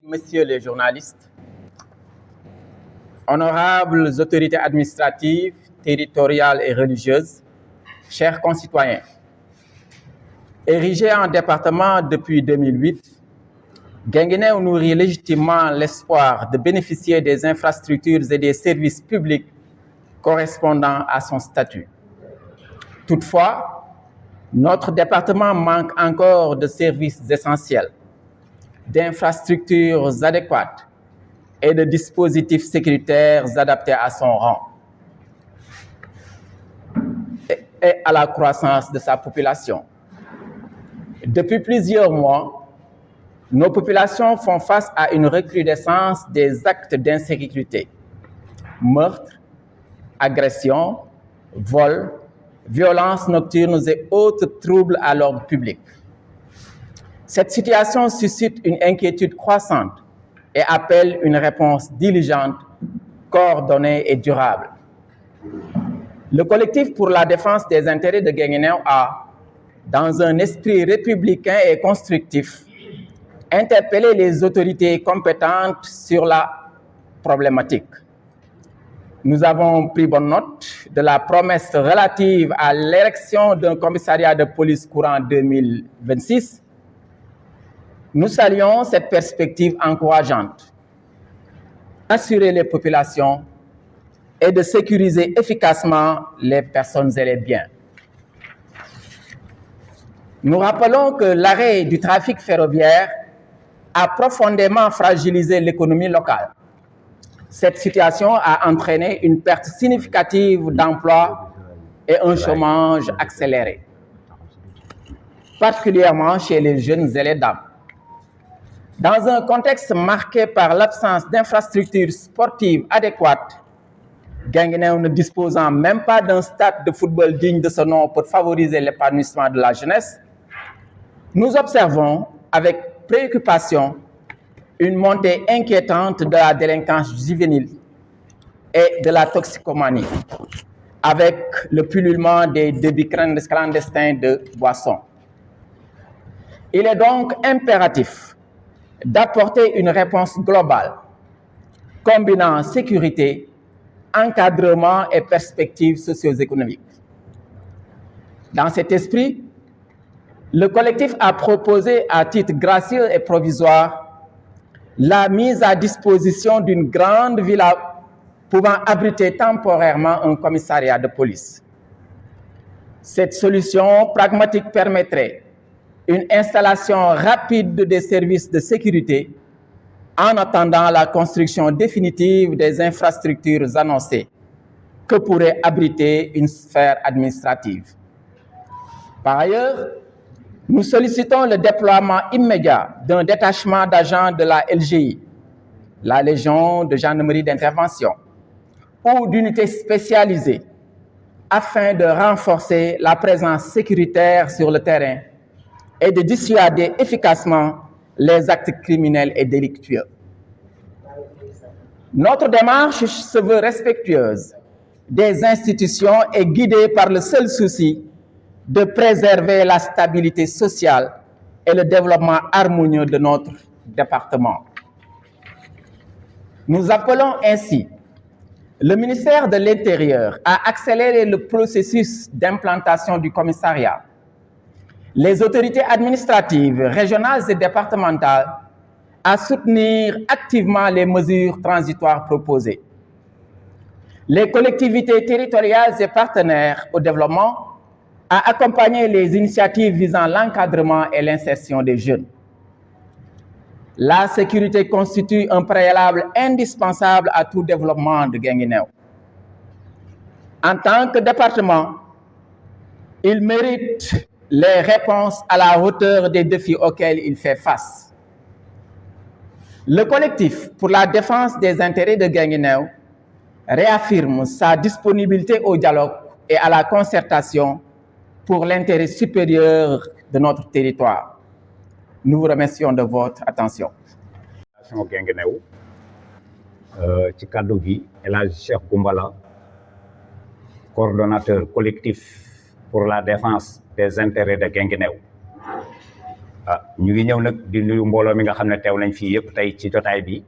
Messieurs les journalistes, honorables autorités administratives, territoriales et religieuses, chers concitoyens, érigé en département depuis 2008, Guinguinéo nourrit légitimement l'espoir de bénéficier des infrastructures et des services publics correspondant à son statut. Toutefois, notre département manque encore de services essentiels, d'infrastructures adéquates et de dispositifs sécuritaires adaptés à son rang et à la croissance de sa population. Depuis plusieurs mois, nos populations font face à une recrudescence des actes d'insécurité, meurtres, agressions, vols, violences nocturnes et autres troubles à l'ordre public. Cette situation suscite une inquiétude croissante et appelle une réponse diligente, coordonnée et durable. Le collectif pour la défense des intérêts de Guinguinéo a, dans un esprit républicain et constructif, interpellé les autorités compétentes sur la problématique. Nous avons pris bonne note de la promesse relative à l'érection d'un commissariat de police courant 2026. Nous saluons cette perspective encourageante d'assurer les populations et de sécuriser efficacement les personnes et les biens. Nous rappelons que l'arrêt du trafic ferroviaire a profondément fragilisé l'économie locale. Cette situation a entraîné une perte significative d'emplois et un chômage accéléré, particulièrement chez les jeunes et les dames. Dans un contexte marqué par l'absence d'infrastructures sportives adéquates, Guinguinéo ne disposant même pas d'un stade de football digne de ce nom pour favoriser l'épanouissement de la jeunesse, nous observons avec préoccupation une montée inquiétante de la délinquance juvénile et de la toxicomanie, avec le pullulement des débits clandestins de boissons. Il est donc impératif d'apporter une réponse globale, combinant sécurité, encadrement et perspectives socio-économiques. Dans cet esprit, le collectif a proposé à titre gracieux et provisoire la mise à disposition d'une grande villa pouvant abriter temporairement un commissariat de police. Cette solution pragmatique permettrait une installation rapide des services de sécurité en attendant la construction définitive des infrastructures annoncées que pourrait abriter une sphère administrative. Par ailleurs, nous sollicitons le déploiement immédiat d'un détachement d'agents de la LGI, la Légion de gendarmerie d'intervention, ou d'unités spécialisées afin de renforcer la présence sécuritaire sur le terrain et de dissuader efficacement les actes criminels et délictueux. Notre démarche se veut respectueuse des institutions et guidée par le seul souci de préserver la stabilité sociale et le développement harmonieux de notre département. Nous appelons ainsi le ministère de l'Intérieur à accélérer le processus d'implantation du commissariat, les autorités administratives régionales et départementales à soutenir activement les mesures transitoires proposées, les collectivités territoriales et partenaires au développement à accompagner les initiatives visant l'encadrement et l'insertion des jeunes. La sécurité constitue un préalable indispensable à tout développement de Guinguinéo. En tant que département, il mérite les réponses à la hauteur des défis auxquels il fait face. Le collectif pour la défense des intérêts de Guinguinéo réaffirme sa disponibilité au dialogue et à la concertation pour l'intérêt supérieur de notre territoire. Nous vous remercions de votre attention. Guinguinéo ci kaddu gi El Hadj Cheikh Goumbala, coordonnateur collectif pour la défense des intérêts de Guinguinéo. ñu ngi ñëw nag di nuyu mbooloo mi nga xam ne teew nañ fii yëpp tey ci jotaay bi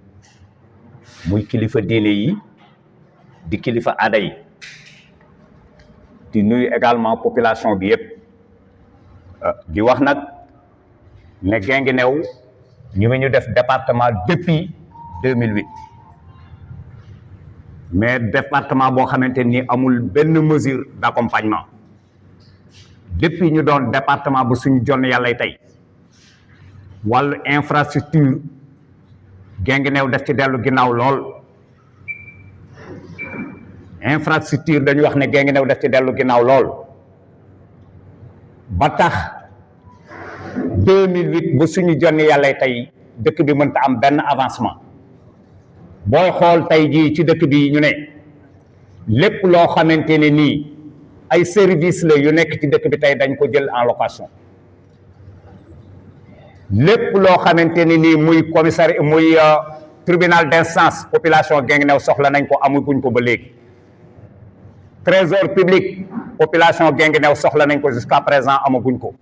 muy kilifa diine yi di kilifa aada yi di nuyu également population bi yëpp di wax nag ne Guinguinéo ñu ngi ñu def département depuis 2008 mais département boo xamante ni amul benn mesure d'accompagnement depuis ñu doon département bu suñu jonn yàlla tey wàllu infrastructure Guinguinéo def ci dellu ginnaaw lool infrastructure dañu wax ne Guinguinéo def ci dellu ginnaaw lool ba tax 2008 ba suñu jonn yàlla tey dëkk bi mënta am benn avancement booy xool tey jii ci dëkk bi ñu ne lépp loo xamante ne nii ay service la yu nekk ci dëkk bi tey dañ ko jël en location lépp loo xamante ne nii muy commissariat muy tribunal d'instance population Guinguinéo soxla nañ ko amuguñ ko ba léegi trésor public population Guinguinéo soxla nañ ko jusqu'à présent amaguñ ko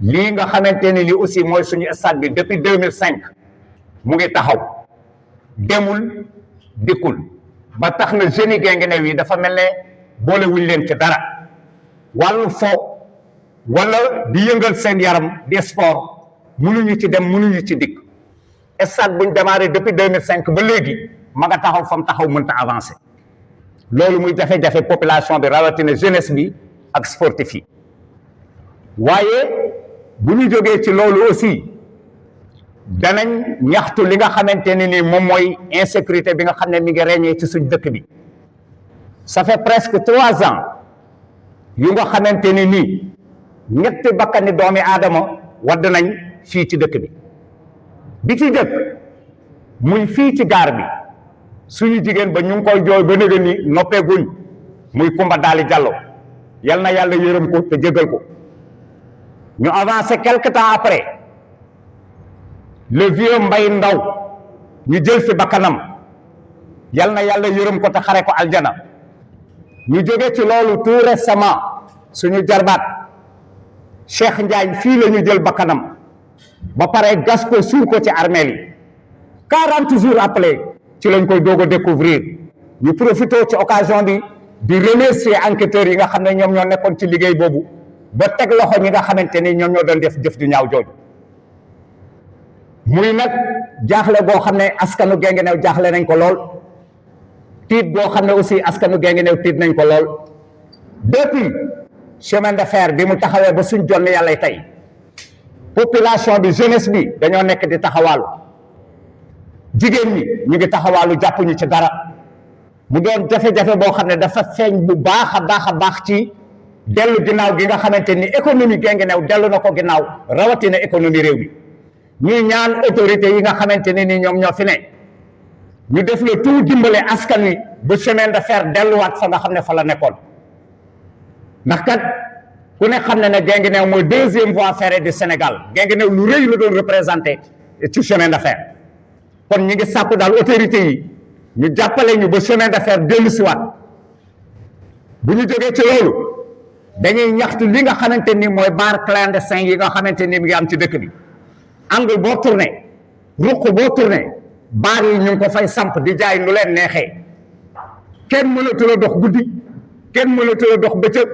lii nga xamante ne nii aussi mooy suñu stade bi depuis 2005 mu ngi taxaw demul dikkul ba tax na jeunes yi Guinguinéo yi dafa mel ne boole wuñ leen ci dara wàllu fo wala di yëngal seen yaram di sport mënuñu ci dem mënuñu ci dikk stade buñ démarré depuis 2005 ba léegi ma nga taxaw fa mu taxaw mënta avancer loolu muy jafe-jafe population bi rawatina jeunesse bi ak sportif yi waaye bu ñu jógee ci loolu aussi danañ ñaxtu li nga xamante ne ni moom mooy insécurité bi nga xam ne mi ngi régné ci suñ dëkk bi ça fait presque 3 ans yu nga xamante ni nii ñetti bakkani doomi aadama wadd nañ fii ci dëkk bi ci dëkk muy fii ci gaar bi suñu jigéen ba ñu ngi koy jooy ba nëga ni noppeeguñ muy Kumba Daali Jallo yal na yàlla yërëm ko te jégal ko ñu avancé quelque temps après le vieux Mbay Ndaw ñu jël fi bakkanam yal na yàlla yërëm ko te xare ko aljana ñu jóge ci loolu tout récemment suñu jarbaat Cheikh Ndiaye fii la ñu jël bakkanam ba pare gas ko suul ko ci armeel yi 40 jours après ci lañ koy doog a découvrir ñu profité ci occasion bi di remercier enquêteurs yi nga xam ne ñoom ñoo nekkoon ci liggéey boobu ba teg loxo ñi nga xamante ni ñoom ñoo doon def jëf ju ñaaw jooju muy nag jaaxle boo xam ne askanu Guinguinéo jaaxle nañ ko lool tiit boo xam ne aussi askanu Guinguinéo tiit nañ ko lool depuis chemin de fer bi mu taxawee ba suñ jonn yàlla tey population bi jeunesse bi dañoo nekk di taxawaalu jigéen ñi ñu ngi taxawaalu jàppuñu ci dara mu doon jafe-jafe boo xam ne dafa feeñ bu baax a baax ci dellu ginnaaw gi nga xamante ni économie Guinguinéo dellu na ko ginnaaw rawatina économie réew mi ñuy ñaan autorité yi nga xamante ne ni ñoom ñoo fi ne ñu def le tout dimbale askan wi ba chemin de fer delluwaat fa nga xam ne fa la nekkoon ndax kat ku ne xam ne ne Guinguinéo mooy 2e voie ferrée du Sénégal Guinguinéo lu rëy la doon représenté ci chemin de fer kon ñi ngi sàkku daal autorité yi ñu jàppale ñu ba chemin de fer dellu siwaat bu ñu jógee ci loolu dañuy ñaxtu li nga xamante ni mooy bar clandestin yi nga xamante ni mi ngi am ci dëkk bi angle boo tourné ruq boo tourné baar yi ñu ngi ko fay samp di jaay nu leen neexee kenn mënatula dox guddi kenn mënatula dox bëccëg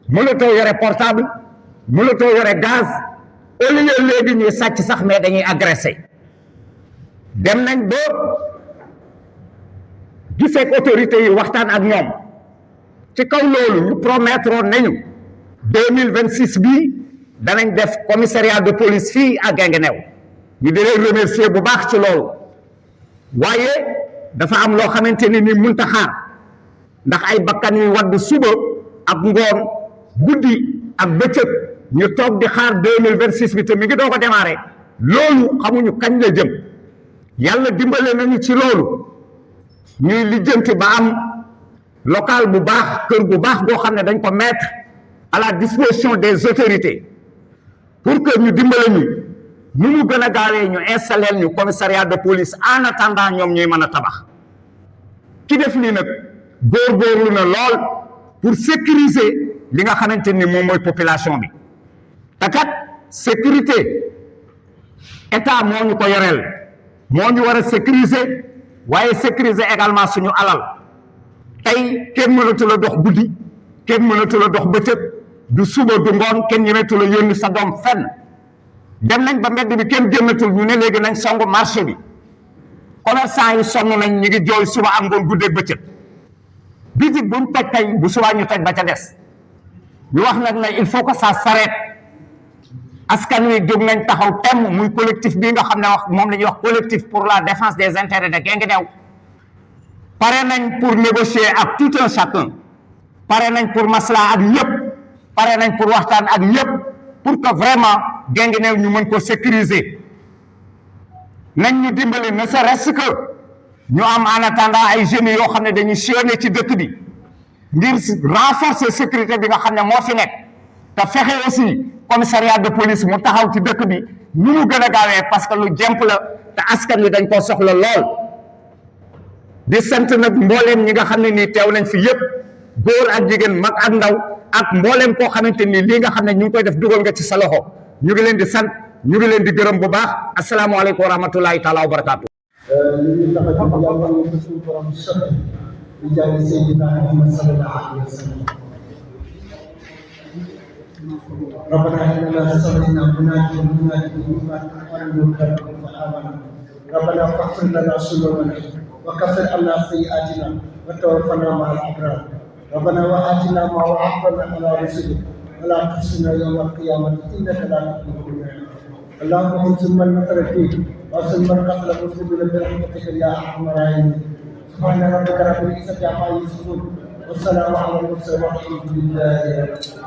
mënatoo yore portable mënatoo yore gaz au lieu léegi ñuy sàcc sax mais dañuy agressé dem nañ ba gisee ak autorités yi waxtaan ak ñoom ci kaw loolu ñu promettre nañu 2026 bii danañ def commissariat de police fii à Guinguinéo ñu di leen remercier bu baax ci loolu waaye dafa am loo xamante ne ni mënta xaar ndax ay bakkan yu wadd suba ak ngoon guddi ak bëccëg ñu toog di xaar 2026 bi te mi ngi doo ko démarré loolu xamuñu kañ la jëm yàlla dimbale nañu ci loolu ñuy lijjanti ba am local bu baax kër bu baax boo xam ne dañ ko mettre à la disposition des autorités pour que ñu dimbale ñu nu mu gën a gaawee ñu installer ñu commissariat de police en attendant ñoom ñuy mën a tabax ki def lii nag góorgóorlu na lool pour sécuriser li nga xamante ni moom mooy population bi te kat sécurité état moo ñu ko yoreel moo ñu war a sécuriser waaye sécuriser également suñu alal tey kenn mënatu la dox guddi kenn mënatu la dox bëccëg du suba du ngoon kenn ñemetu la yónni sa doom fenn dem nañ ba mbedd bi kenn génnatul ñu ne léegi nañ songu marché bi commerçant yi sonn nañ ñu ngi jooy suba ak ngoon guddeeg bëccëg bitig buñ toj tey bu subaa ñu toj ba ca des ñu wax nag ne il faut que ça s'arrête askan wi jóg nañ taxaw temm muy collectif bii nga xam ne wax moom la ñuy wax collectif pour la défense des intérêts de Guinguinéo pare nañ pour négocier ak tout un chacun pare nañ pour masla ak ñëpp pare nañ pour waxtaan ak ñëpp pour que vraiment Guinguinéo ñu mën ko sécuriser nañ ñu dimbali ne serait-ce que ñu am en attendant ay jeunes yoo xam ne dañuy sillonner ci dëkk bi ngir renforcer sécurité bi nga xam ne moo fi nekk te fexe aussi commissariat de police mu taxaw ci dëkk bi ñu mu gën a gaawee parce que lu jemp la te askan wi dañ koo soxla lool di sant nag mbooleem ñi nga xam ne nii teew nañ fi yëpp góor ak jigéen mag ak ndaw ak mbooleem koo xamante ni lii nga xam ne ñu ngi koy def dugal nga ci sa loxo ñu ngi leen di sant ñu ngi leen di gërëm bu baax asalaamaaleykum wa rahmatullahi taala wa barakaatu. li tax a jóg yàlla na ko suñu borom sotti di jàng Seydina Muhammad sallallahu alayhi wa sallam. ربنا إننا سمعنا مناديا ينادي بالإيمان أن آمنوا فآمنا ربنا فاغفر لنا ذنوبنا وكفر عنا سيئاتنا وتوفنا مع الأبرار ربنا وآتنا ما وعدتنا على رسلك ولا تخزنا يوم القيامة إنك لا تخلف الميعاد اللهم انصر من نصر الدين وانصر من قتل المسلمين برحمتك يا أرحم الراحمين سبحان ربك رب العزة عما يصفون والسلام على المرسلين والحمد لله رب العالمين.